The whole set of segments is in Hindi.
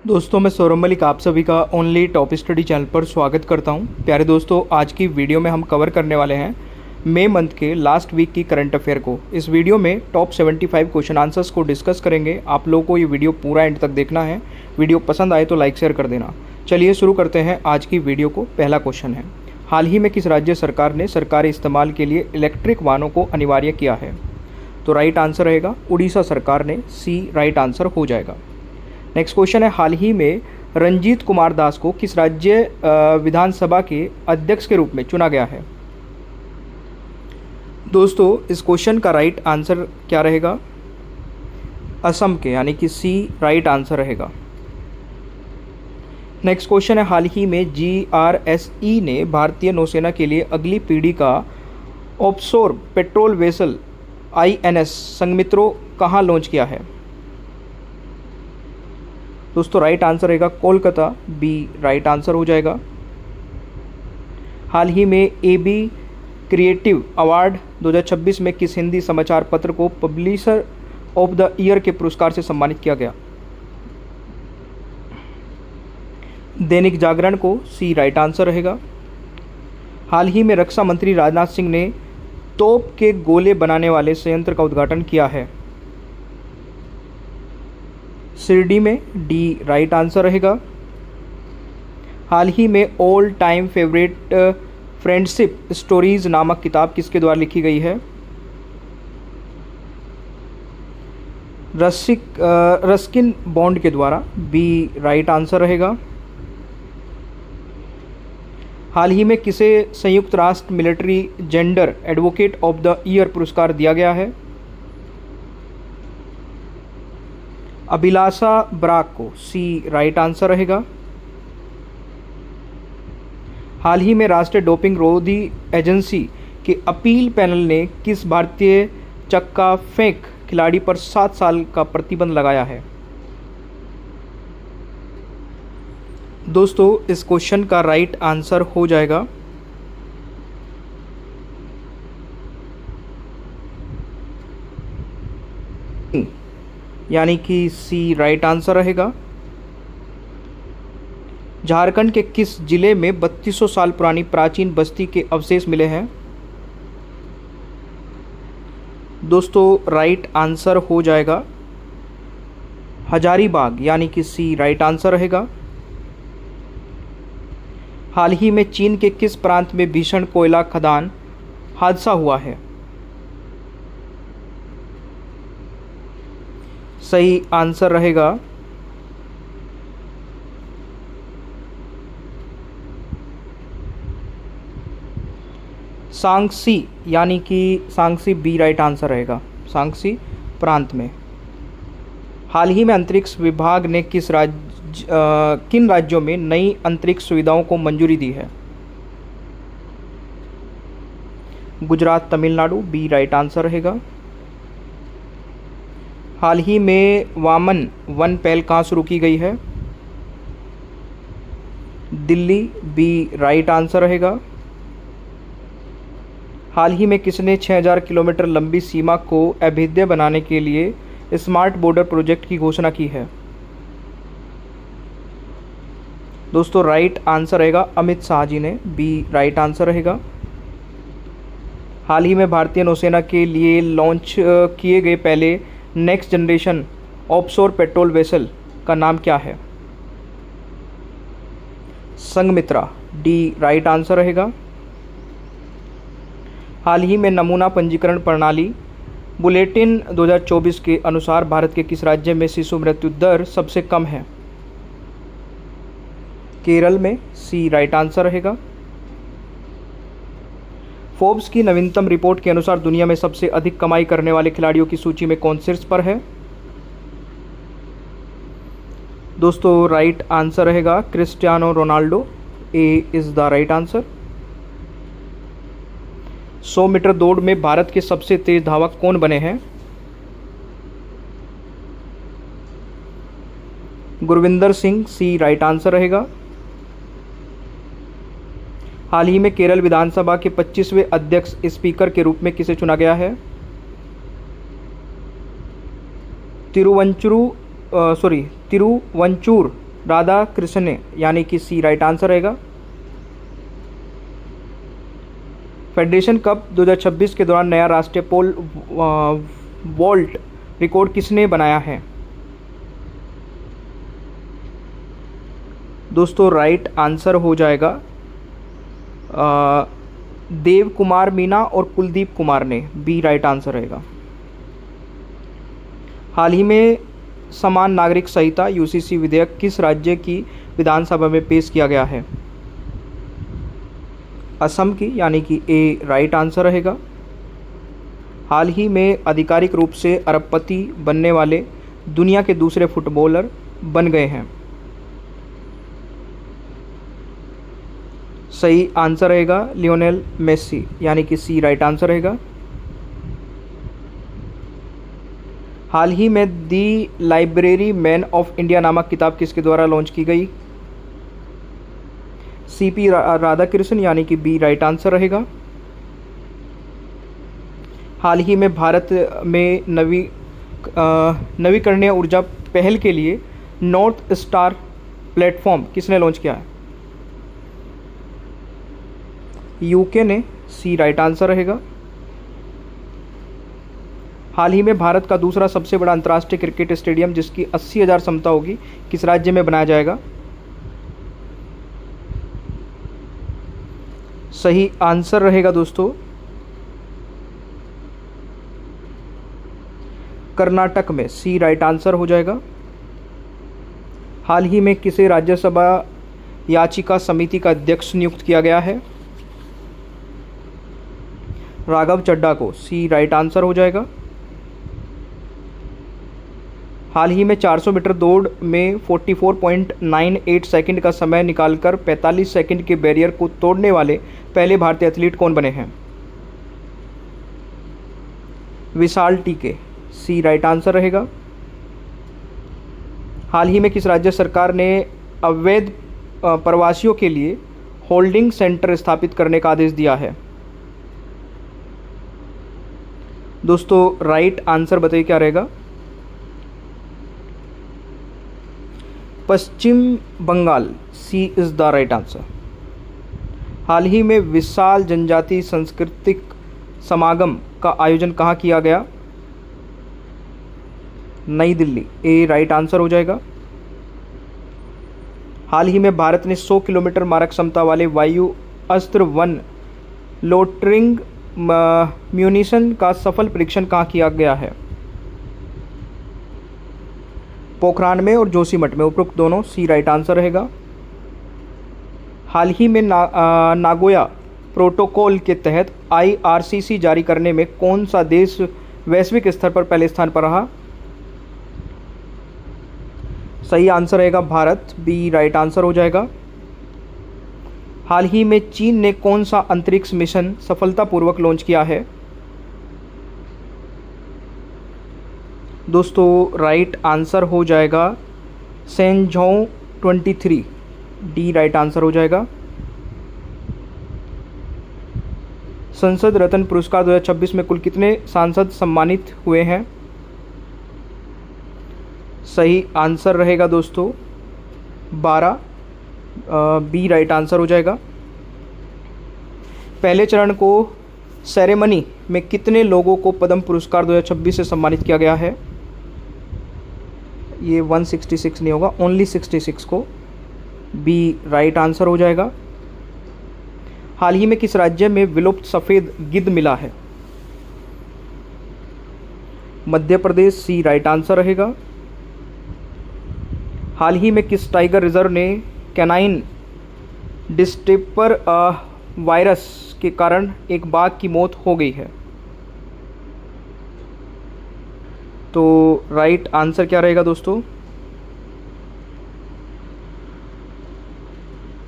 दोस्तों मैं सौरभ मलिक आप सभी का ओनली टॉप स्टडी चैनल पर स्वागत करता हूं। प्यारे दोस्तों, आज की वीडियो में हम कवर करने वाले हैं मई मंथ के लास्ट वीक की करंट अफेयर को। इस वीडियो में टॉप 75 क्वेश्चन आंसर्स को डिस्कस करेंगे। आप लोगों को ये वीडियो पूरा एंड तक देखना है। वीडियो पसंद आए तो लाइक शेयर कर देना। चलिए शुरू करते हैं आज की वीडियो को। पहला क्वेश्चन है, हाल ही में किस राज्य सरकार ने सरकारी इस्तेमाल के लिए इलेक्ट्रिक वाहनों को अनिवार्य किया है? तो राइट आंसर रहेगा उड़ीसा सरकार ने। सी राइट आंसर हो जाएगा। नेक्स्ट क्वेश्चन है, हाल ही में रंजीत कुमार दास को किस राज्य विधानसभा के अध्यक्ष के रूप में चुना गया है? दोस्तों इस क्वेश्चन का राइट आंसर क्या रहेगा? असम के, यानी कि सी राइट आंसर रहेगा। नेक्स्ट क्वेश्चन है, हाल ही में GRSE ने भारतीय नौसेना के लिए अगली पीढ़ी का ऑफशोर पेट्रोल वेसल INS संघमित्रो कहाँ लॉन्च किया है? दोस्तों राइट आंसर रहेगा कोलकाता। बी राइट आंसर हो जाएगा। हाल ही में AB क्रिएटिव अवार्ड 2026 में किस हिंदी समाचार पत्र को पब्लिशर ऑफ द ईयर के पुरस्कार से सम्मानित किया गया? दैनिक जागरण को। सी राइट आंसर रहेगा। हाल ही में रक्षा मंत्री राजनाथ सिंह ने तोप के गोले बनाने वाले संयंत्र का उद्घाटन किया है? शिरडी में। डी राइट आंसर रहेगा। हाल ही में all time favourite friendship stories नामक किताब किसके द्वारा लिखी गई है? रस्किन बॉन्ड के द्वारा। बी राइट आंसर रहेगा। हाल ही में किसे संयुक्त राष्ट्र military gender advocate of the year पुरस्कार दिया गया है? अभिलाषा ब्राक को। सी राइट आंसर रहेगा। हाल ही में राष्ट्रीय डोपिंग रोधी एजेंसी के अपील पैनल ने किस भारतीय चक्का फेंक खिलाड़ी पर 7 साल का प्रतिबंध लगाया है? दोस्तों इस क्वेश्चन का राइट आंसर हो जाएगा यानी कि सी राइट आंसर रहेगा। झारखंड के किस जिले में 3200 साल पुरानी प्राचीन बस्ती के अवशेष मिले हैं? दोस्तों राइट आंसर हो जाएगा हजारीबाग, यानी कि सी राइट आंसर रहेगा। हाल ही में चीन के किस प्रांत में भीषण कोयला खदान हादसा हुआ है? सही आंसर रहेगा सांगसी, यानी कि सांगसी। बी राइट आंसर रहेगा, सांगसी प्रांत में। हाल ही में अंतरिक्ष विभाग ने किन राज्यों में नई अंतरिक्ष सुविधाओं को मंजूरी दी है? Gujarat, Tamil Nadu. B right answer रहेगा। हाल ही में वामन वन पहल कहाँ शुरू की गई है? दिल्ली। बी राइट आंसर रहेगा। हाल ही में किसने 6000 किलोमीटर लंबी सीमा को अभेद्य बनाने के लिए स्मार्ट बॉर्डर प्रोजेक्ट की घोषणा की है? दोस्तों राइट आंसर रहेगा अमित शाह जी ने। बी राइट आंसर रहेगा। हाल ही में भारतीय नौसेना के लिए लॉन्च किए गए पहले next generation offshore patrol vessel का नाम क्या है? संघमित्रा। डी राइट आंसर रहेगा। हाल ही में नमूना पंजीकरण प्रणाली बुलेटिन 2024 के अनुसार भारत के किस राज्य में शिशु मृत्यु दर सबसे कम है? केरल में। सी राइट आंसर रहेगा। फोर्ब्स की नवीनतम रिपोर्ट के अनुसार दुनिया में सबसे अधिक कमाई करने वाले खिलाड़ियों की सूची में कौन शीर्ष पर है? दोस्तों राइट आंसर रहेगा Cristiano Ronaldo. A is the right answer. 100 metre दौड़ में भारत के सबसे तेज धावक कौन बने हैं? गुरविंदर सिंह। सी राइट आंसर रहेगा। हाल ही में केरल विधानसभा के 25वें अध्यक्ष स्पीकर के रूप में किसे चुना गया है? तिरुवंचूर राधा कृष्ण यानी कि सी राइट आंसर रहेगा। फेडरेशन कप 2026 के दौरान नया राष्ट्रीय पोल वॉल्ट रिकॉर्ड किसने बनाया है? दोस्तों राइट आंसर हो जाएगा देव कुमार मीना और कुलदीप कुमार ने, बी राइट आंसर रहेगा। हाल ही में समान नागरिक संहिता यूसीसी विधेयक किस राज्य की विधानसभा में पेश किया गया है? असम की, यानी कि ए राइट आंसर रहेगा। हाल ही में आधिकारिक रूप से अरबपति बनने वाले दुनिया के दूसरे फुटबॉलर बन गए हैं? सही आंसर रहेगा लियोनेल मेसी, यानी कि सी राइट आंसर रहेगा। हाल ही में दी लाइब्रेरी मैन ऑफ इंडिया नामक किताब किसके द्वारा लॉन्च की गई? सीपी राधाकृष्णन, यानी कि बी राइट आंसर रहेगा। हाल ही में भारत में नवीकरणीय ऊर्जा पहल के लिए नॉर्थ स्टार प्लेटफॉर्म किसने लॉन्च किया है? यूके ने, सी राइट आंसर रहेगा। हाल ही में भारत का दूसरा सबसे बड़ा अंतर्राष्ट्रीय क्रिकेट स्टेडियम जिसकी 80,000 क्षमता होगी किस राज्य में बनाया जाएगा? सही आंसर रहेगा दोस्तों कर्नाटक में, सी राइट आंसर हो जाएगा। हाल ही में किसे राज्यसभा याचिका समिति का अध्यक्ष नियुक्त किया गया है? राघव चड्ढा को, सी राइट आंसर हो जाएगा। हाल ही में 400 मीटर दौड़ में 44.98 सेकंड का समय निकालकर 45 सेकंड के बैरियर को तोड़ने वाले पहले भारतीय एथलीट कौन बने हैं? विशाल टीके, सी राइट आंसर रहेगा। हाल ही में किस राज्य सरकार ने अवैध प्रवासियों के लिए होल्डिंग सेंटर स्थापित करने का आदेश दिया है? दोस्तों राइट आंसर बताइए क्या रहेगा? पश्चिम बंगाल, सी इज़ द राइट आंसर। हाल ही में विशाल जनजाति सांस्कृतिक समागम का आयोजन कहाँ किया गया? नई दिल्ली, ए राइट आंसर हो जाएगा। हाल ही में भारत ने 100 किलोमीटर मारक क्षमता वाले वायु अस्त्र वन लोटरिंग म्यूनिशन का सफल परीक्षण कहाँ किया गया है? पोखरान में और जोशीमठ में, उपरोक्त दोनों, सी राइट आंसर रहेगा। हाल ही में नागोया प्रोटोकॉल के तहत IRCC जारी करने में कौन सा देश वैश्विक स्तर पर पहले स्थान पर रहा? सही आंसर रहेगा भारत, बी राइट आंसर हो जाएगा। हाल ही में चीन ने कौन सा अंतरिक्ष मिशन सफलतापूर्वक लॉन्च किया है? दोस्तों राइट आंसर हो जाएगा सेंझोउ 23, डी राइट आंसर हो जाएगा। संसद रत्न पुरस्कार 2026 में कुल कितने सांसद सम्मानित हुए हैं? सही आंसर रहेगा दोस्तों 12, बी राइट आंसर हो जाएगा। पहले चरण को सेरेमनी में कितने लोगों को पद्म पुरस्कार 2026 से सम्मानित किया गया है? ये 166 नहीं होगा, ओनली 66 को, बी राइट आंसर हो जाएगा। हाल ही में किस राज्य में विलुप्त सफ़ेद गिद्ध मिला है? मध्य प्रदेश, सी राइट आंसर रहेगा। हाल ही में किस टाइगर रिजर्व ने कैनाइन डिस्टेपर वायरस के कारण एक बाघ की मौत हो गई है? तो राइट आंसर क्या रहेगा दोस्तों?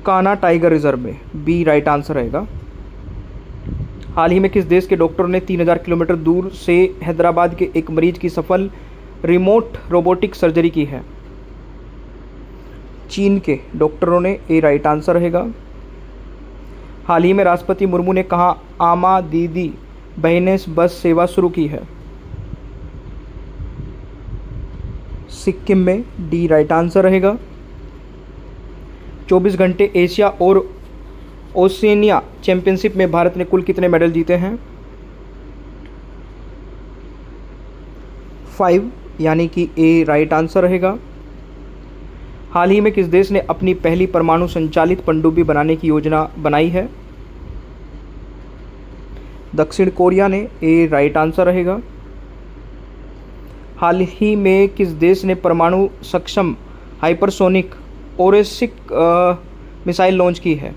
कान्हा टाइगर रिजर्व में, बी राइट आंसर रहेगा। हाल ही में किस देश के डॉक्टर ने 3000 किलोमीटर दूर से हैदराबाद के एक मरीज की सफल रिमोट रोबोटिक सर्जरी की है? चीन के डॉक्टरों ने, ए राइट आंसर रहेगा। हाल ही में राष्ट्रपति मुर्मू ने कहाँ आमा दीदी बहनें बस सेवा शुरू की है? सिक्किम में, डी राइट आंसर रहेगा। 24 घंटे एशिया और ओशिनिया चैंपियनशिप में भारत ने कुल कितने मेडल जीते हैं? 5, यानी कि ए राइट आंसर रहेगा। हाल ही में किस देश ने अपनी पहली परमाणु संचालित पनडुब्बी बनाने की योजना बनाई है? दक्षिण कोरिया ने, ए राइट आंसर रहेगा। हाल ही में किस देश ने परमाणु सक्षम हाइपरसोनिक ओरेसिक मिसाइल लॉन्च की है?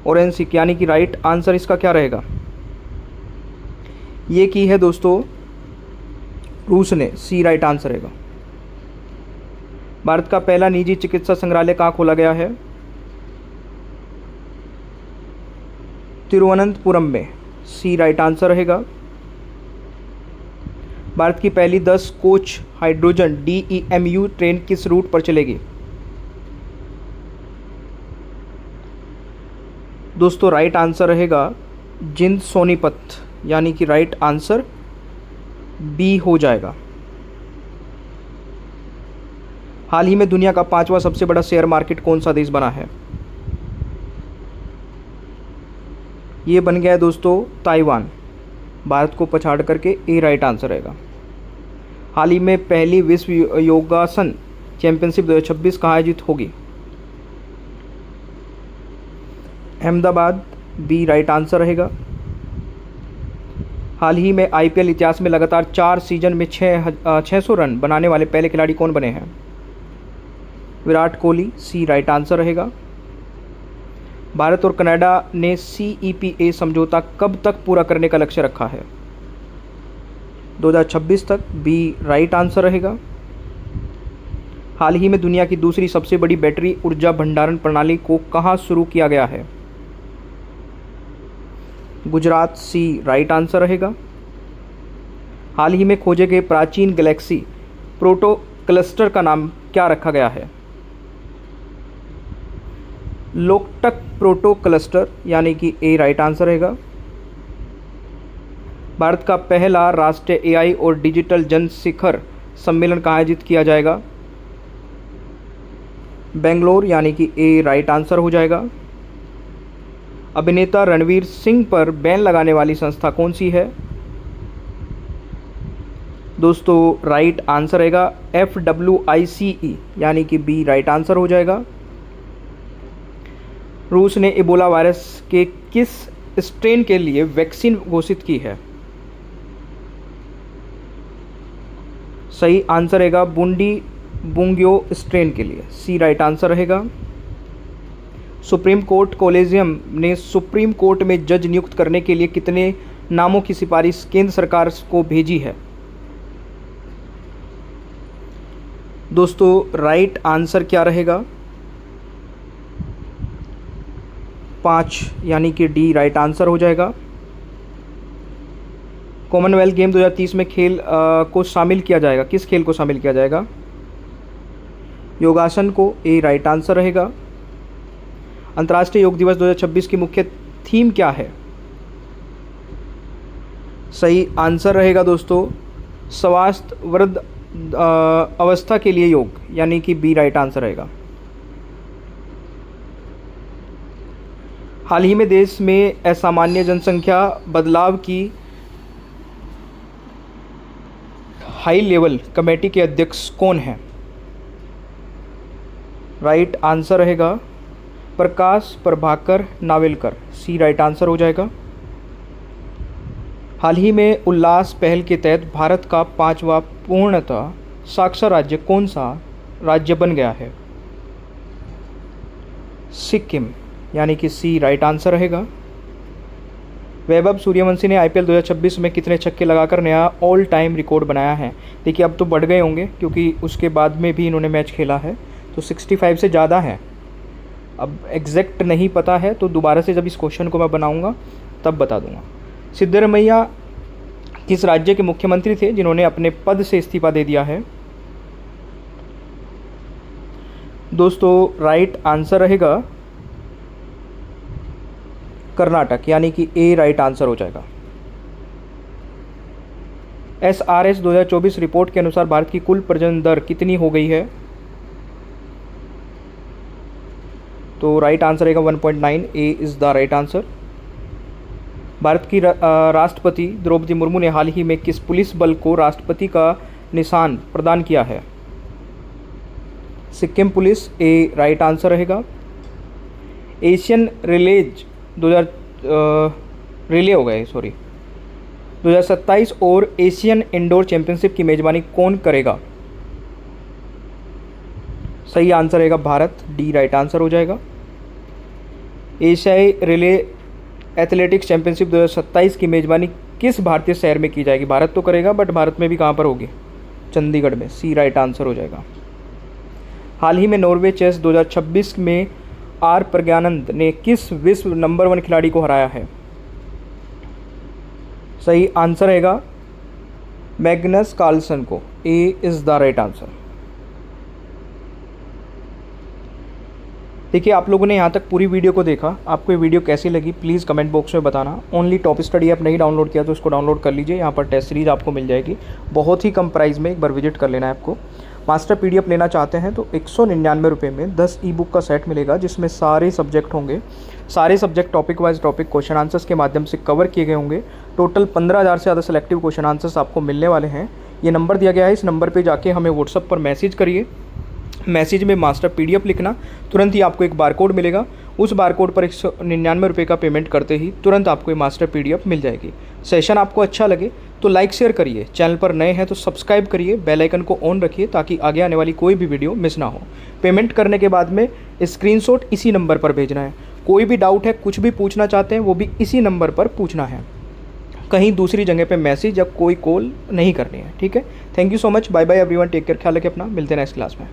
ओरेंसिक, यानी कि राइट आंसर इसका क्या रहेगा? ये की है दोस्तों रूस ने, सी राइट आंसर रहेगा। भारत का पहला निजी चिकित्सा संग्रहालय कहाँ खोला गया है? तिरुवनंतपुरम में, सी राइट आंसर रहेगा। भारत की पहली 10 कोच हाइड्रोजन DEMU ट्रेन किस रूट पर चलेगी? दोस्तों राइट आंसर रहेगा जिंद सोनीपत, यानी कि राइट आंसर बी हो जाएगा। हाल ही में दुनिया का 5वां सबसे बड़ा शेयर मार्केट कौन सा देश बना है? ये बन गया है दोस्तों ताइवान, भारत को पछाड़ करके, ए राइट आंसर रहेगा। हाल ही में पहली विश्व योगासन चैंपियनशिप 2026 कहाँ आयोजित होगी? अहमदाबाद, बी राइट आंसर रहेगा। हाल ही में IPL इतिहास में लगातार 4 सीजन में 600 रन बनाने वाले पहले खिलाड़ी कौन बने हैं? विराट कोहली, सी राइट आंसर रहेगा। भारत और कनाडा ने CEPA समझौता कब तक पूरा करने का लक्ष्य रखा है? 2026 तक, बी राइट आंसर रहेगा। हाल ही में दुनिया की दूसरी सबसे बड़ी बैटरी ऊर्जा भंडारण प्रणाली को कहाँ शुरू किया गया है? गुजरात, सी राइट आंसर रहेगा। हाल ही में खोजे गए प्राचीन गैलेक्सी प्रोटो क्लस्टर का नाम क्या रखा गया है? लोकटक प्रोटो क्लस्टर, यानी कि ए राइट आंसर रहेगा। भारत का पहला राष्ट्रीय AI और डिजिटल जन शिखर सम्मेलन कहाँ आयोजित किया जाएगा? बेंगलोर, यानी कि ए राइट आंसर हो जाएगा। अभिनेता रणवीर सिंह पर बैन लगाने वाली संस्था कौन सी है? दोस्तों राइट आंसर रहेगा FWICE, यानी कि बी राइट आंसर हो जाएगा। रूस ने इबोला वायरस के किस स्ट्रेन के लिए वैक्सीन घोषित की है? सही आंसर रहेगा बुंडी बुंग्यो स्ट्रेन के लिए, सी राइट आंसर रहेगा। सुप्रीम कोर्ट कोलेजियम ने सुप्रीम कोर्ट में जज नियुक्त करने के लिए कितने नामों की सिफारिश केंद्र सरकार को भेजी है? दोस्तों राइट आंसर क्या रहेगा? 5, यानी कि डी राइट आंसर हो जाएगा। कॉमनवेल्थ गेम 2030 में खेल को शामिल किया जाएगा, किस खेल को शामिल किया जाएगा? योगासन को, ए राइट आंसर रहेगा। अंतर्राष्ट्रीय योग दिवस 2026 की मुख्य थीम क्या है? सही आंसर रहेगा दोस्तों स्वास्थ्य वृद्ध अवस्था के लिए योग, यानी कि बी राइट आंसर रहेगा। हाल ही में देश में असामान्य जनसंख्या बदलाव की हाई लेवल कमेटी के अध्यक्ष कौन हैं? राइट आंसर रहेगा प्रकाश प्रभाकर नावेलकर, सी राइट आंसर हो जाएगा। हाल ही में उल्लास पहल के तहत भारत का 5वां पूर्णतः साक्षर राज्य कौन सा राज्य बन गया है? सिक्किम, यानी कि सी राइट आंसर रहेगा। वैभव सूर्यवंशी ने IPL 2026 में कितने छक्के लगाकर नया ऑल टाइम रिकॉर्ड बनाया है? देखिए अब तो बढ़ गए होंगे क्योंकि उसके बाद में भी इन्होंने मैच खेला है, तो 65 से ज़्यादा है। अब एग्जैक्ट नहीं पता है तो दोबारा से जब इस क्वेश्चन को मैं बनाऊंगा तब बता दूंगा। सिद्धरमैया किस राज्य के मुख्यमंत्री थे जिन्होंने अपने पद से इस्तीफा दे दिया है? दोस्तों राइट आंसर रहेगा कर्नाटक, यानी कि ए राइट आंसर हो जाएगा। SRS 2024 रिपोर्ट के अनुसार भारत की कुल प्रजनन दर कितनी हो गई है? तो राइट आंसर रहेगा 1.9, A is the right answer. Bharat की राष्ट्रपति द्रौपदी मुर्मू ने हाल ही में किस पुलिस बल को राष्ट्रपति का निशान प्रदान किया है? सिक्किम पुलिस, ए राइट आंसर रहेगा। एशियन रिलेज 2027 और एशियन इंडोर चैंपियनशिप की मेजबानी कौन करेगा? सही आंसर रहेगा भारत, डी राइट आंसर हो जाएगा। एशियाई रिले एथलेटिक्स चैंपियनशिप 2027 की मेजबानी किस भारतीय शहर में की जाएगी? भारत तो करेगा, बट भारत में भी कहाँ पर होगी? चंडीगढ़ में, सी राइट आंसर हो जाएगा। हाल ही में नॉर्वे चेस 2026 में आर प्रज्ञानंद ने किस विश्व नंबर 1 खिलाड़ी को हराया है? सही आंसर रहेगा मैग्नस कार्लसन को, A is the right answer. देखिए, आप लोगों ने यहाँ तक पूरी वीडियो को देखा। आपको ये वीडियो कैसी लगी प्लीज़ कमेंट बॉक्स में बताना। ओनली टॉप स्टडी ऐप नहीं डाउनलोड किया तो उसको डाउनलोड कर लीजिए। यहाँ पर टेस्ट सीरीज आपको मिल जाएगी, बहुत ही कम प्राइस में, एक बार विजिट कर लेना है आपको। मास्टर पीडीएफ लेना चाहते हैं तो 199 रुपये में 10 ई बुक का सेट मिलेगा, जिसमें सारे सब्जेक्ट होंगे। सारे subject topic wise topic question answers के माध्यम से कवर किए गए होंगे। टोटल 15,000 से ज़्यादा सेलेक्टिव क्वेश्चन आंसर्स आपको मिलने वाले हैं। ये नंबर दिया गया है, इस नंबर पर जाके हमें व्हाट्सअप पर मैसेज करिए। मैसेज में मास्टर पीडीएफ लिखना, तुरंत ही आपको एक बारकोड मिलेगा। उस बारकोड पर 199 रुपये का पेमेंट करते ही तुरंत आपको ये मास्टर पीडीएफ मिल जाएगी। सेशन आपको अच्छा लगे तो लाइक शेयर करिए, चैनल पर नए हैं तो सब्सक्राइब करिए, बेल आइकन को ऑन रखिए ताकि आगे आने वाली कोई भी वीडियो मिस ना हो। पेमेंट करने के बाद में स्क्रीनशॉट इसी नंबर पर भेजना है। कोई भी डाउट है, कुछ भी पूछना चाहते हैं, वो भी इसी नंबर पर पूछना है। कहीं दूसरी जगह पे मैसेज या कोई कॉल नहीं करनी है, ठीक है। Thank you so much, bye bye everyone, take care, ख्याल रखें अपना, मिलते हैं नेक्स्ट क्लास में।